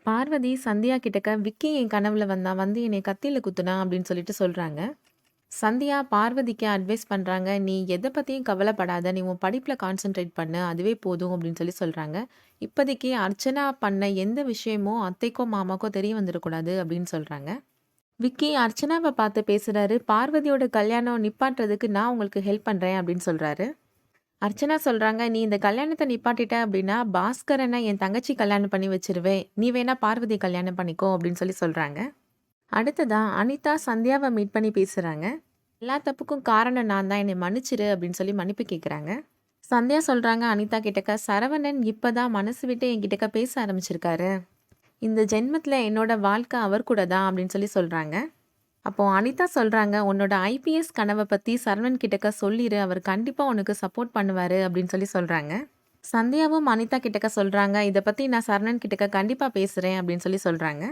பார்வதி சந்தியா கிட்டக்க விக்கி என் கனவுல வந்தான் வந்து என்னை கத்தியில குத்துனா அப்படின்னு சொல்லிட்டு சொல்றாங்க. சந்தியா பார்வதிக்கு அட்வைஸ் பண்றாங்க. நீ எதை பத்தியும் கவலைப்படாத, நீ உன் படிப்புல கான்சென்ட்ரேட் பண்ணு, அதுவே போதும் அப்படின்னு சொல்லி சொல்றாங்க. இப்போதைக்கு அர்ச்சனா பண்ண எந்த விஷயமும் அத்தைக்கோ மாமாக்கோ தெரிய வந்துடக்கூடாது அப்படின்னு சொல்றாங்க. விக்கி அர்ச்சனாவை பார்த்து பேசுறாரு. பார்வதியோட கல்யாணம் நிப்பாட்டுறதுக்கு நான் உங்களுக்கு ஹெல்ப் பண்றேன் அப்படின்னு சொல்றாரு. அர்ச்சனா சொல்றாங்க, "நீ இந்த கல்யாணத்த நிப்பாட்டிட்ட அப்டின்னா, பாஸ்கரன என் தங்கச்சி கல்யாணம் பண்ணி வச்சுருவேன். நீ வேணா பார்வதிய கல்யாணம் பண்ணிக்கோ" அப்டின்னு சொல்லி சொல்றாங்க. அடுத்ததா அனிதா சந்தியாவ மீட் பண்ணி பேசுறாங்க. "எல்லா தப்புக்கும் காரணம் நான் தான். என்னை மன்னிச்சிரு" அப்டின்னு சொல்லி மன்னிப்பு கேட்குறாங்க. சந்தியா சொல்றாங்க அனிதா கிட்டக்க, "சரவணன் இப்ப தான் மனசு விட்டு என்கிட்டக்க பேச ஆரம்பிச்சிருக்காரு. இந்த ஜென்மத்தில என்னோட வாழ்க்கை அவர் கூட தான்" அப்டின்னு சொல்லி சொல்றாங்க. அப்போ அனிதா சொல்றாங்க, "உன்னோட ஐபிஎஸ் கனவ பத்தி சரவணன் கிட்டக்க சொல்லிரு. அவர் கண்டிப்பா உனக்கு சப்போர்ட் பண்ணுவாரு" அப்படின்னு சொல்லி சொல்றாங்க. சந்தியாவும் அனிதா கிட்டக்க சொல்றாங்க, "இத பத்தி நான் சரவணன் கிட்டக்க கண்டிப்பா பேசுறேன்" அப்படின்னு சொல்லி சொல்றாங்க.